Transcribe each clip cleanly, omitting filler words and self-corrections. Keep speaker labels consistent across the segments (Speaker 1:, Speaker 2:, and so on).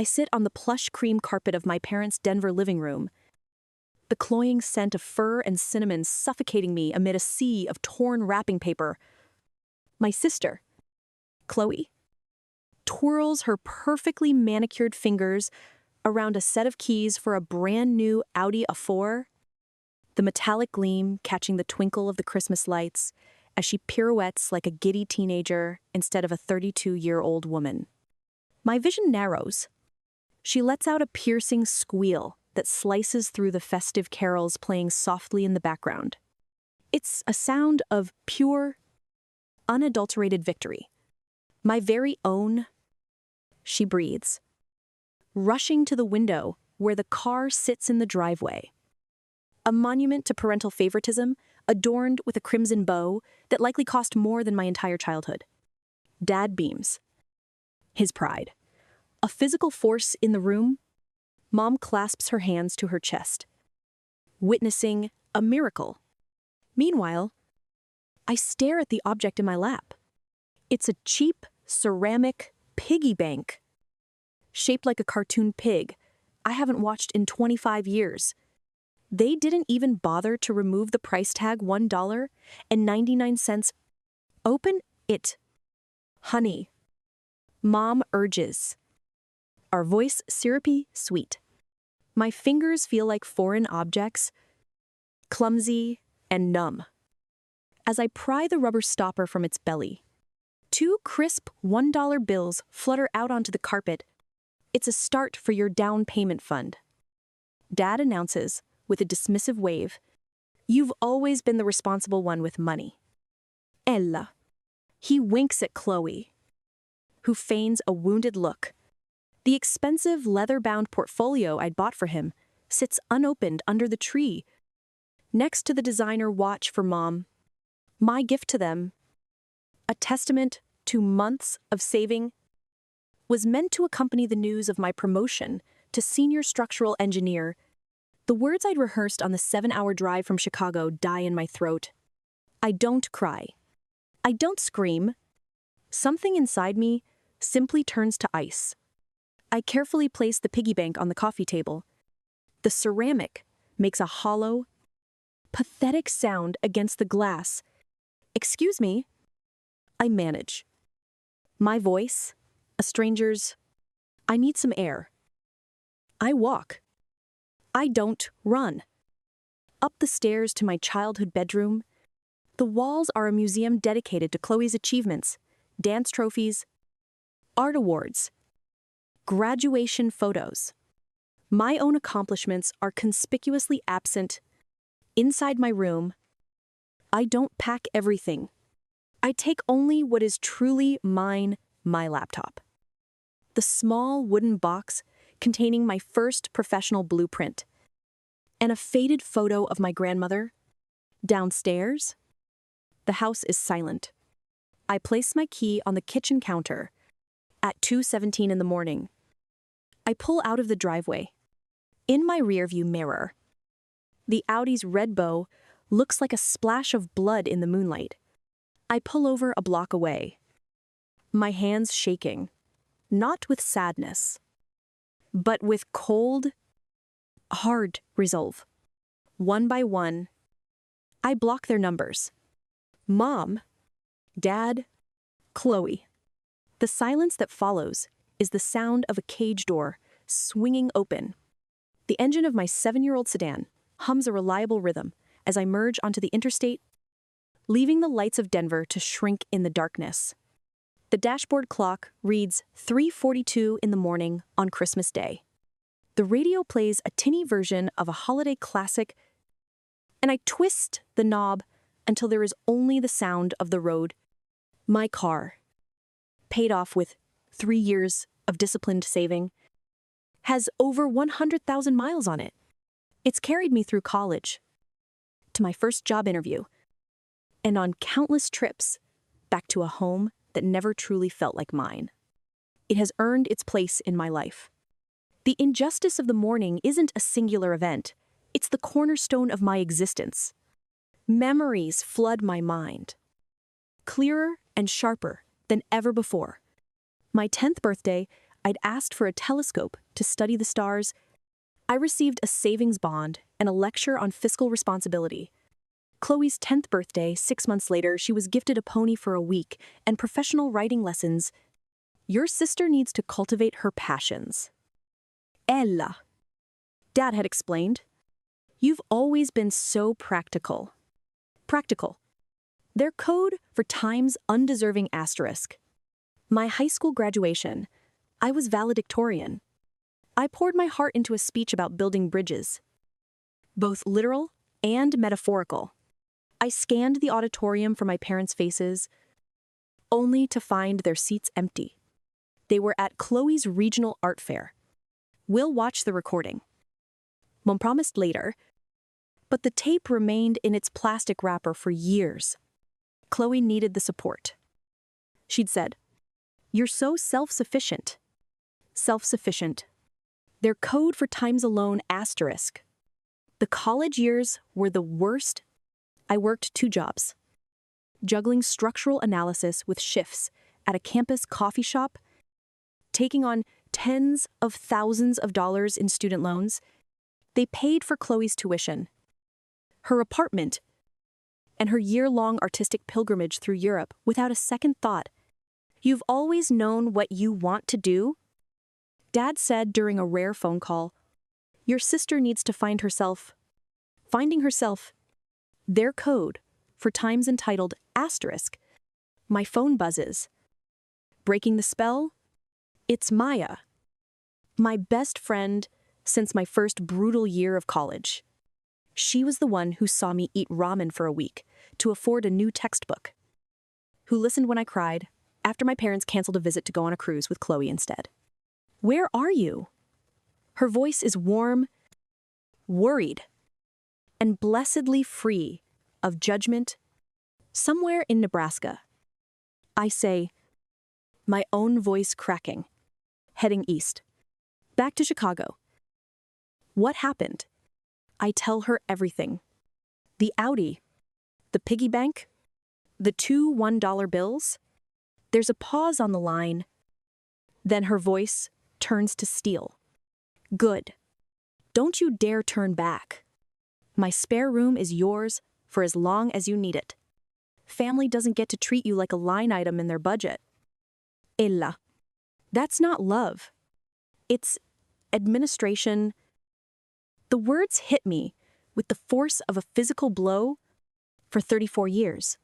Speaker 1: I sit on the plush cream carpet of my parents' Denver living room, the cloying scent of fur and cinnamon suffocating me amid a sea of torn wrapping paper. My sister, Chloe, twirls her perfectly manicured fingers around a set of keys for a brand new Audi A4, the metallic gleam catching the twinkle of the Christmas lights as she pirouettes like a giddy teenager instead of a 32-year-old woman. My vision narrows. She lets out a piercing squeal that slices through the festive carols playing softly in the background. It's a sound of pure, unadulterated victory. My very own. She breathes, rushing to the window where the car sits in the driveway. A monument to parental favoritism, adorned with a crimson bow that likely cost more than my entire childhood. Dad beams. His pride. A physical force in the room. Mom clasps her hands to her chest, witnessing a miracle. Meanwhile, I stare at the object in my lap. It's a cheap, ceramic piggy bank. Shaped like a cartoon pig I haven't watched in 25 years. They didn't even bother to remove the price tag $1.99. Open it. Honey. Mom urges. Our voice syrupy sweet. My fingers feel like foreign objects, clumsy and numb. As I pry the rubber stopper from its belly, 2 crisp $1 bills flutter out onto the carpet. It's a start for your down payment fund. Dad announces, with a dismissive wave, "You've always been the responsible one with money." Ella. He winks at Chloe, who feigns a wounded look. The expensive leather-bound portfolio I'd bought for him sits unopened under the tree, next to the designer watch for Mom. My gift to them, a testament to months of saving, was meant to accompany the news of my promotion to senior structural engineer. The words I'd rehearsed on the 7-hour drive from Chicago die in my throat. I don't cry. I don't scream. Something inside me simply turns to ice. I carefully place the piggy bank on the coffee table. The ceramic makes a hollow, pathetic sound against the glass. "Excuse me." I manage. My voice, a stranger's, "I need some air." I walk. I don't run. Up the stairs to my childhood bedroom. The walls are a museum dedicated to Chloe's achievements, dance trophies, art awards, graduation photos. My own accomplishments are conspicuously absent. Inside my room, I don't pack everything. I take only what is truly mine, my laptop. The small wooden box containing my first professional blueprint, and a faded photo of my grandmother. Downstairs, the house is silent. I place my key on the kitchen counter at 2:17 in the morning. I pull out of the driveway. In my rearview mirror, the Audi's red bow looks like a splash of blood in the moonlight. I pull over a block away, my hands shaking, not with sadness, but with cold, hard resolve. One by one, I block their numbers. Mom, Dad, Chloe. The silence that follows is the sound of a cage door swinging open. The engine of my 7-year-old sedan hums a reliable rhythm as I merge onto the interstate, leaving the lights of Denver to shrink in the darkness. The dashboard clock reads 3:42 in the morning on Christmas Day. The radio plays a tinny version of a holiday classic, and I twist the knob until there is only the sound of the road. My car, paid off with 3 years of disciplined saving, has over 100,000 miles on it. It's carried me through college, to my first job interview, and on countless trips back to a home that never truly felt like mine. It has earned its place in my life. The injustice of the morning isn't a singular event. It's the cornerstone of my existence. Memories flood my mind, clearer and sharper than ever before. My 10th birthday, I'd asked for a telescope to study the stars. I received a savings bond and a lecture on fiscal responsibility. Chloe's 10th birthday, 6 months later, she was gifted a pony for a week and professional writing lessons. Your sister needs to cultivate her passions. Ella. Dad had explained. You've always been so practical. Practical. Their code for time's undeserving asterisk. My high school graduation, I was valedictorian. I poured my heart into a speech about building bridges, both literal and metaphorical. I scanned the auditorium for my parents' faces, only to find their seats empty. They were at Chloe's regional art fair. We'll watch the recording. Mom promised later, but the tape remained in its plastic wrapper for years. Chloe needed the support. She'd said, "You're so self-sufficient." Self-sufficient. Their code for times alone asterisk. The college years were the worst. I worked 2 jobs, juggling structural analysis with shifts at a campus coffee shop, taking on tens of thousands of dollars in student loans. They paid for Chloe's tuition, her apartment, and her year-long artistic pilgrimage through Europe without a second thought. You've always known what you want to do? Dad said during a rare phone call, your sister needs to find herself. Finding herself. Their code for times entitled asterisk. My phone buzzes. Breaking the spell? It's Maya. My best friend since my first brutal year of college. She was the one who saw me eat ramen for a week to afford a new textbook. Who listened when I cried after my parents canceled a visit to go on a cruise with Chloe instead. Where are you? Her voice is warm, worried, and blessedly free of judgment. Somewhere in Nebraska. I say, my own voice cracking, heading east. Back to Chicago. What happened? I tell her everything. The Audi, the piggy bank, the 2 $1 bills. There's a pause on the line. Then her voice turns to steel. Good. Don't you dare turn back. My spare room is yours for as long as you need it. Family doesn't get to treat you like a line item in their budget. Ella. That's not love. It's administration. The words hit me with the force of a physical blow. For 34 years,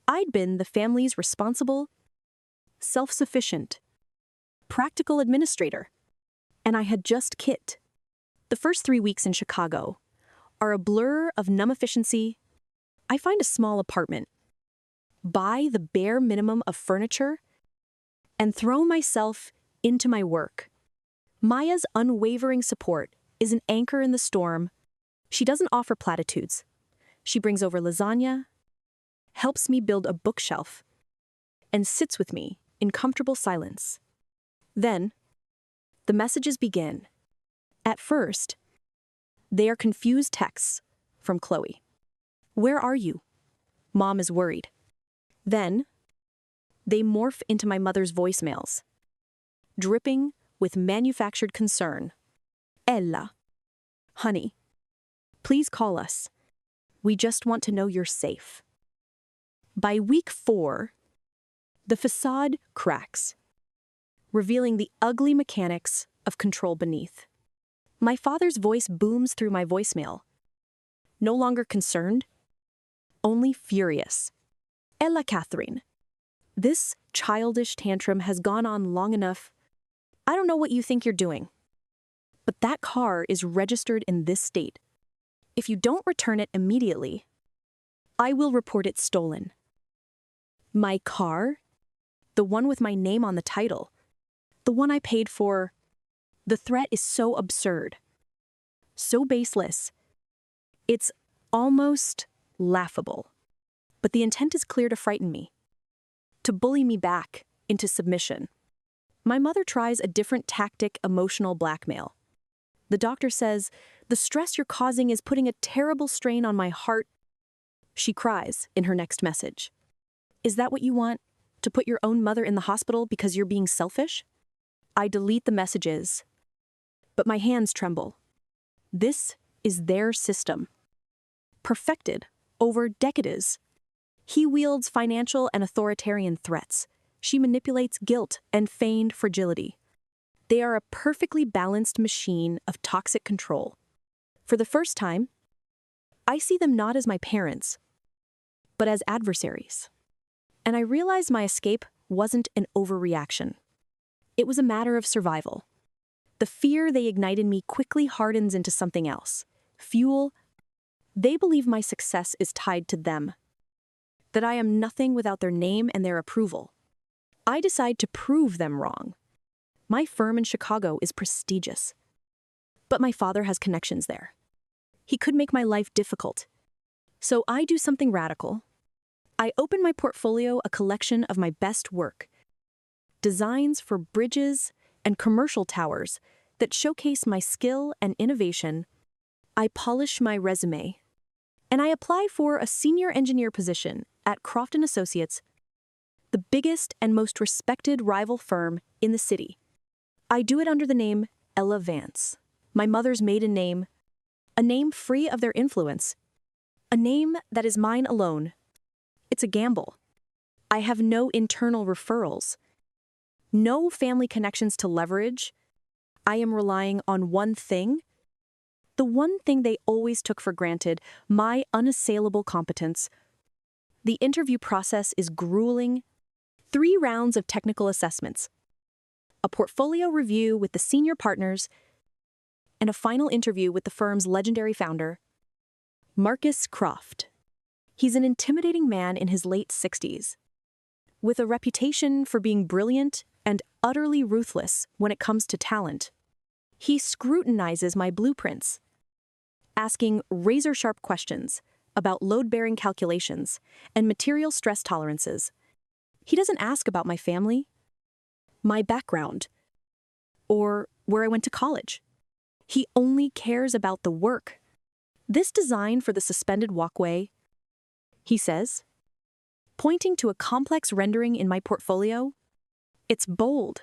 Speaker 1: I'd been the family's responsible, self-sufficient, practical administrator, and I had just quit. The first 3 weeks in Chicago are a blur of numb efficiency. I find a small apartment, buy the bare minimum of furniture, and throw myself into my work. Maya's unwavering support is an anchor in the storm. She doesn't offer platitudes. She brings over lasagna, helps me build a bookshelf, and sits with me in comfortable silence. Then, the messages begin. At first, they are confused texts from Chloe. Where are you? Mom is worried. Then, they morph into my mother's voicemails, dripping with manufactured concern. Ella. Honey, please call us. We just want to know you're safe. By week 4, the facade cracks, revealing the ugly mechanics of control beneath. My father's voice booms through my voicemail. No longer concerned, only furious. Ella Catherine, this childish tantrum has gone on long enough. I don't know what you think you're doing, but that car is registered in this state. If you don't return it immediately, I will report it stolen. My car? The one with my name on the title. The one I paid for. The threat is so absurd. So baseless. It's almost laughable. But the intent is clear to frighten me. To bully me back into submission. My mother tries a different tactic, emotional blackmail. The doctor says, the stress you're causing is putting a terrible strain on my heart. She cries in her next message. Is that what you want? To put your own mother in the hospital because you're being selfish? I delete the messages, but my hands tremble. This is their system, perfected over decades. He wields financial and authoritarian threats. She manipulates guilt and feigned fragility. They are a perfectly balanced machine of toxic control. For the first time, I see them not as my parents, but as adversaries. And I realize my escape wasn't an overreaction. It was a matter of survival. The fear they ignite in me quickly hardens into something else. Fuel. They believe my success is tied to them, that I am nothing without their name and their approval. I decide to prove them wrong. My firm in Chicago is prestigious, but my father has connections there. He could make my life difficult. So I do something radical. I open my portfolio, a collection of my best work. Designs for bridges and commercial towers that showcase my skill and innovation. I polish my resume, and I apply for a senior engineer position at Croft & Associates, the biggest and most respected rival firm in the city. I do it under the name Ella Vance, my mother's maiden name, a name free of their influence, a name that is mine alone. It's a gamble. I have no internal referrals, no family connections to leverage. I am relying on one thing, the one thing they always took for granted, my unassailable competence. The interview process is grueling. 3 rounds of technical assessments, a portfolio review with the senior partners, and a final interview with the firm's legendary founder, Marcus Croft. He's an intimidating man in his late 60s, with a reputation for being brilliant and utterly ruthless when it comes to talent. He scrutinizes my blueprints, asking razor-sharp questions about load-bearing calculations and material stress tolerances. He doesn't ask about my family, my background, or where I went to college. He only cares about the work. This design for the suspended walkway, he says, pointing to a complex rendering in my portfolio, it's bold.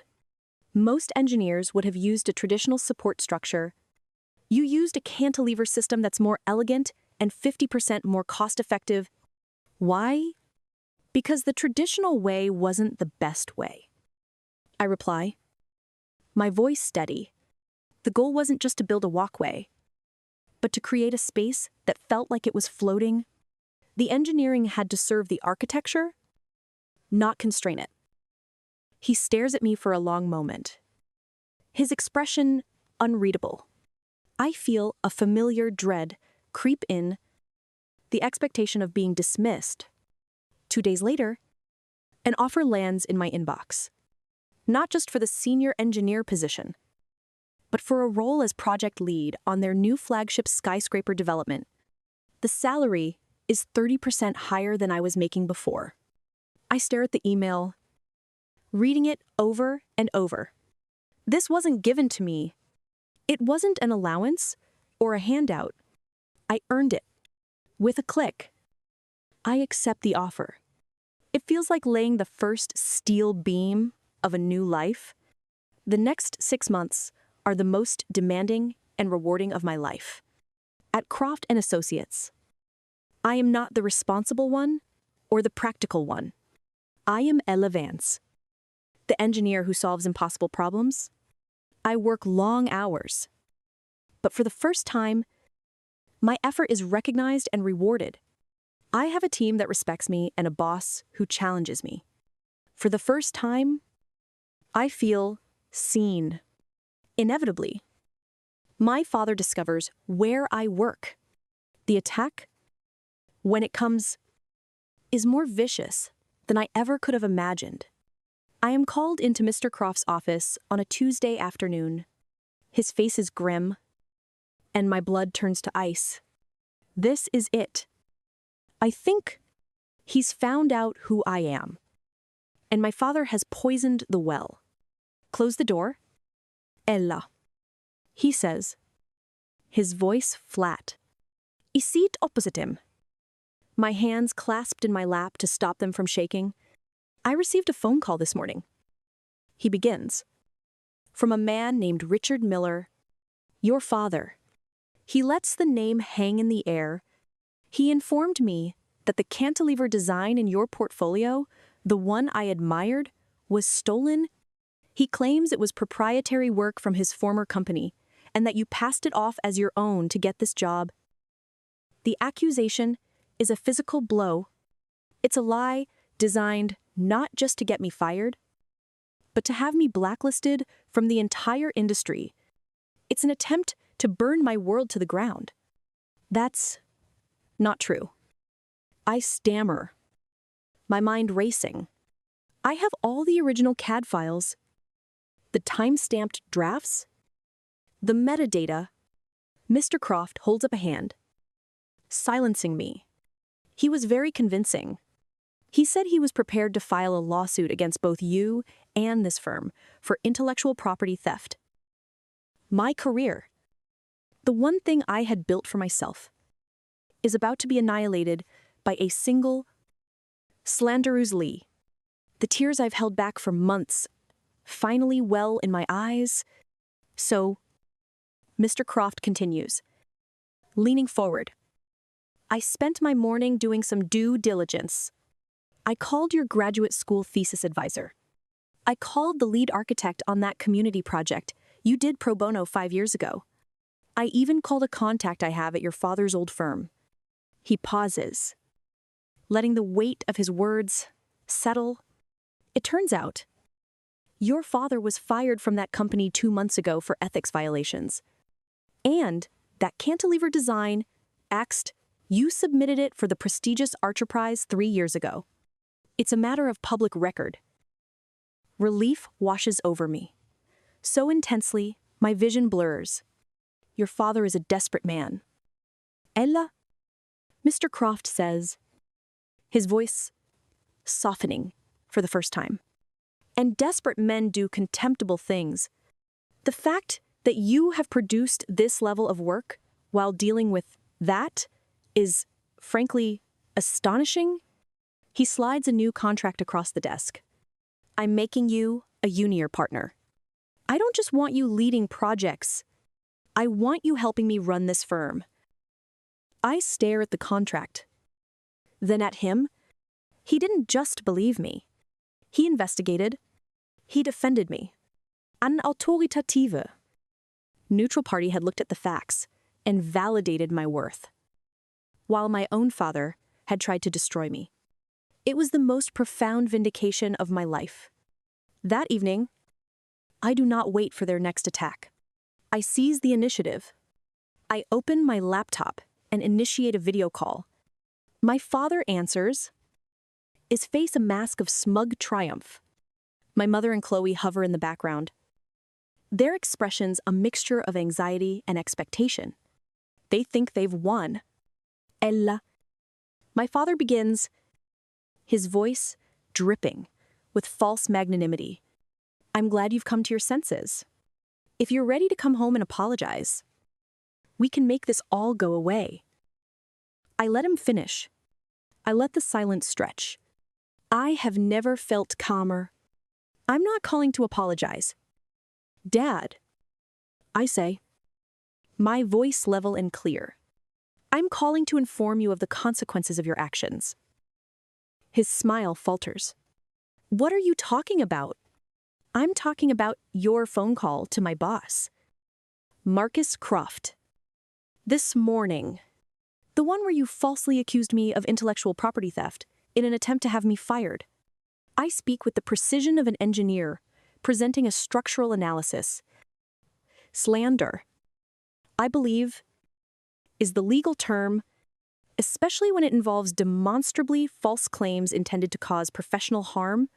Speaker 1: Most engineers would have used a traditional support structure. You used a cantilever system that's more elegant and 50% more cost-effective. Why? Because the traditional way wasn't the best way. I reply, my voice steady. The goal wasn't just to build a walkway, but to create a space that felt like it was floating. The engineering had to serve the architecture, not constrain it. He stares at me for a long moment, his expression unreadable. I feel a familiar dread creep in, the expectation of being dismissed. 2 days later, an offer lands in my inbox, not just for the senior engineer position, but for a role as project lead on their new flagship skyscraper development. The salary is 30% higher than I was making before. I stare at the email, reading it over and over. This wasn't given to me. It wasn't an allowance or a handout. I earned it. With a click, I accept the offer. It feels like laying the first steel beam of a new life. The next 6 months are the most demanding and rewarding of my life. At Croft & Associates, I am not the responsible one or the practical one. I am Ella Vance, the engineer who solves impossible problems. I work long hours, but for the first time, my effort is recognized and rewarded. I have a team that respects me and a boss who challenges me. For the first time, I feel seen. Inevitably, my father discovers where I work. The attack, when it comes, is more vicious than I ever could have imagined. I am called into Mr. Croft's office on a Tuesday afternoon. His face is grim, and my blood turns to ice. This is it. I think he's found out who I am, and my father has poisoned the well. Close the door. Ella, he says, his voice flat. I sit opposite him. My hands clasped in my lap to stop them from shaking. I received a phone call this morning. He begins. From a man named Richard Miller, your father. He lets the name hang in the air. He informed me that the cantilever design in your portfolio, the one I admired, was stolen. He claims it was proprietary work from his former company, and that you passed it off as your own to get this job. The accusation is a physical blow. It's a lie designed not just to get me fired, but to have me blacklisted from the entire industry. It's an attempt to burn my world to the ground. That's not true. I stammer, my mind racing. I have all the original CAD files, the time-stamped drafts, the metadata. Mr. Croft holds up a hand, silencing me. He was very convincing. He said he was prepared to file a lawsuit against both you and this firm for intellectual property theft. My career, the one thing I had built for myself, is about to be annihilated by a single slanderous lie. The tears I've held back for months finally well in my eyes. So, Mr. Croft continues, leaning forward. I spent my morning doing some due diligence. I called your graduate school thesis advisor. I called the lead architect on that community project you did pro bono 5 years ago. I even called a contact I have at your father's old firm. He pauses, letting the weight of his words settle. It turns out, your father was fired from that company 2 months ago for ethics violations. And that cantilever design, axed, you submitted it for the prestigious Archer Prize 3 years ago. It's a matter of public record. Relief washes over me. So intensely, my vision blurs. Your father is a desperate man. Ella? Mr. Croft says, his voice softening for the first time. And desperate men do contemptible things. The fact that you have produced this level of work while dealing with that is, frankly, astonishing. He slides a new contract across the desk. I'm making you a junior partner. I don't just want you leading projects. I want you helping me run this firm. I stare at the contract. Then at him. He didn't just believe me. He investigated. He defended me. An autoritative. Neutral party had looked at the facts and validated my worth, while my own father had tried to destroy me. It was the most profound vindication of my life. That evening, I do not wait for their next attack. I seize the initiative. I open my laptop and initiate a video call. My father answers, his face a mask of smug triumph. My mother and Chloe hover in the background. Their expressions a mixture of anxiety and expectation. They think they've won. Ella. My father begins, his voice dripping with false magnanimity. I'm glad you've come to your senses. If you're ready to come home and apologize, we can make this all go away. I let him finish. I let the silence stretch. I have never felt calmer. I'm not calling to apologize. Dad, I say, my voice level and clear. I'm calling to inform you of the consequences of your actions. His smile falters. What are you talking about? I'm talking about your phone call to my boss, Marcus Croft. This morning, the one where you falsely accused me of intellectual property theft in an attempt to have me fired. I speak with the precision of an engineer, presenting a structural analysis. Slander, I believe, is the legal term, especially when it involves demonstrably false claims intended to cause professional harm.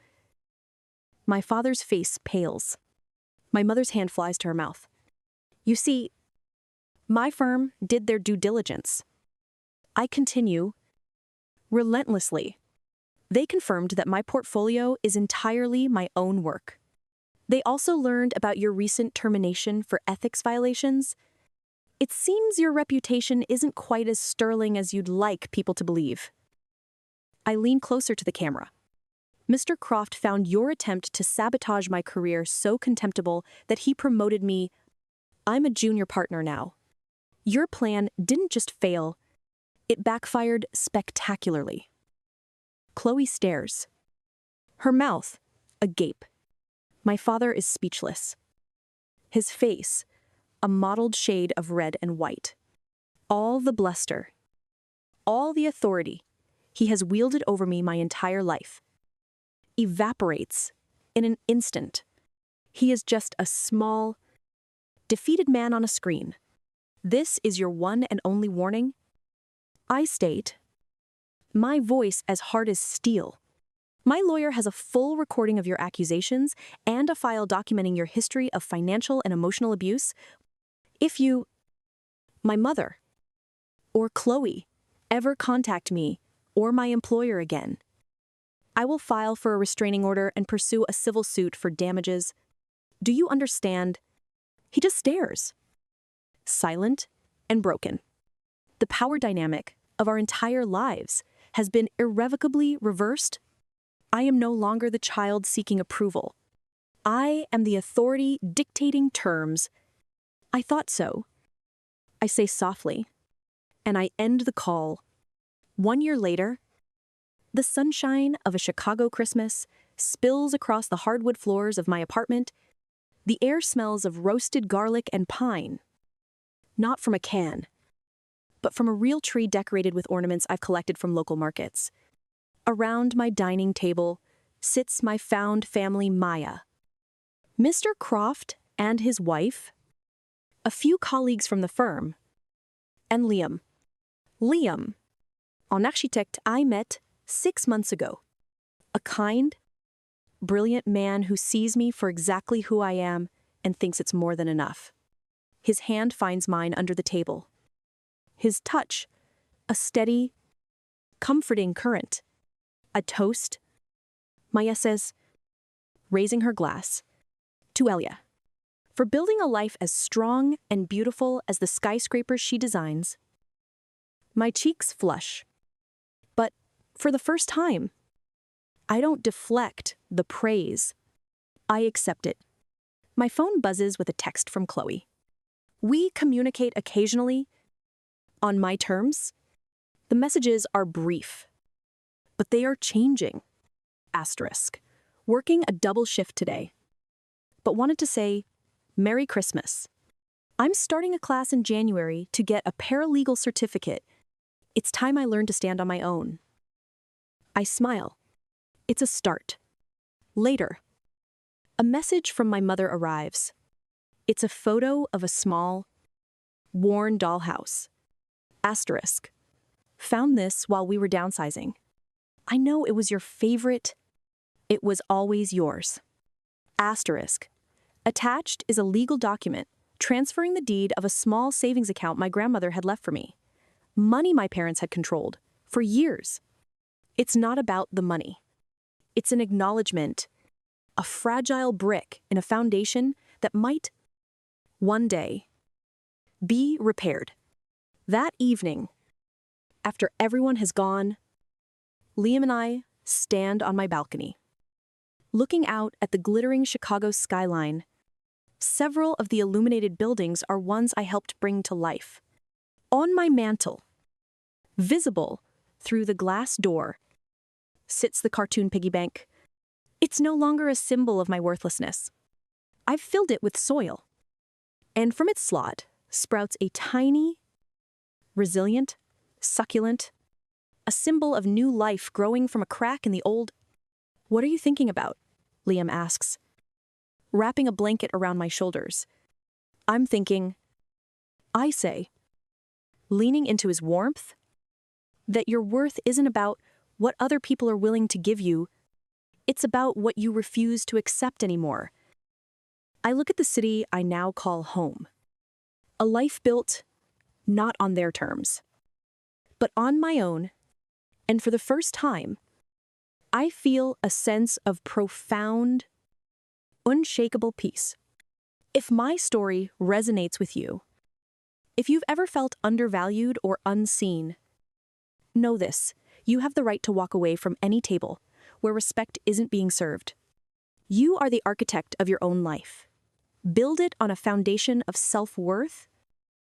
Speaker 1: My father's face pales. My mother's hand flies to her mouth. You see, my firm did their due diligence. I continue, relentlessly. They confirmed that my portfolio is entirely my own work. They also learned about your recent termination for ethics violations. It seems your reputation isn't quite as sterling as you'd like people to believe. I lean closer to the camera. Mr. Croft found your attempt to sabotage my career so contemptible that he promoted me. I'm a junior partner now. Your plan didn't just fail, it backfired spectacularly. Chloe stares. Her mouth, agape. My father is speechless. His face, a mottled shade of red and white. All the bluster, all the authority he has wielded over me my entire life, evaporates in an instant. He is just a small, defeated man on a screen. This is your one and only warning? I state, my voice as hard as steel. My lawyer has a full recording of your accusations and a file documenting your history of financial and emotional abuse. If you, my mother, or Chloe, ever contact me or my employer again, I will file for a restraining order and pursue a civil suit for damages. Do you understand? He just stares, silent and broken. The power dynamic of our entire lives has been irrevocably reversed. I am no longer the child seeking approval. I am the authority dictating terms. I thought so. I say softly, and I end the call. 1 year later, the sunshine of a Chicago Christmas spills across the hardwood floors of my apartment. The air smells of roasted garlic and pine. Not from a can, but from a real tree decorated with ornaments I've collected from local markets. Around my dining table sits my found family Maya, Mr. Croft and his wife, a few colleagues from the firm, and Liam. Liam, an architect I met 6 months ago. A kind, brilliant man who sees me for exactly who I am and thinks it's more than enough. His hand finds mine under the table. His touch, a steady, comforting current. A toast. Maya says, raising her glass, to Elia, for building a life as strong and beautiful as the skyscrapers she designs. My cheeks flush. But for the first time, I don't deflect the praise. I accept it. My phone buzzes with a text from Chloe. We communicate occasionally, on my terms. The messages are brief, but they are changing. Asterisk. Working a double shift today, but wanted to say, Merry Christmas. I'm starting a class in January to get a paralegal certificate. It's time I learned to stand on my own. I smile. It's a start. Later, a message from my mother arrives. It's a photo of a small, worn dollhouse. Asterisk. Found this while we were downsizing. I know it was your favorite. It was always yours. Asterisk. Attached is a legal document transferring the deed of a small savings account my grandmother had left for me. Money my parents had controlled for years. It's not about the money. It's an acknowledgement, a fragile brick in a foundation that might, one day, be repaired. That evening, after everyone has gone, Liam and I stand on my balcony, looking out at the glittering Chicago skyline. Several of the illuminated buildings are ones I helped bring to life. On my mantle, visible through the glass door, sits the cartoon piggy bank. It's no longer a symbol of my worthlessness. I've filled it with soil, and from its slot sprouts a tiny, resilient, succulent, a symbol of new life growing from a crack in the old. What are you thinking about? Liam asks, wrapping a blanket around my shoulders. I'm thinking, I say, leaning into his warmth, that your worth isn't about what other people are willing to give you. It's about what you refuse to accept anymore. I look at the city I now call home. A life built not on their terms, but on my own, and for the first time, I feel a sense of profound, unshakable peace. If my story resonates with you, if you've ever felt undervalued or unseen, know this: you have the right to walk away from any table where respect isn't being served. You are the architect of your own life. Build it on a foundation of self-worth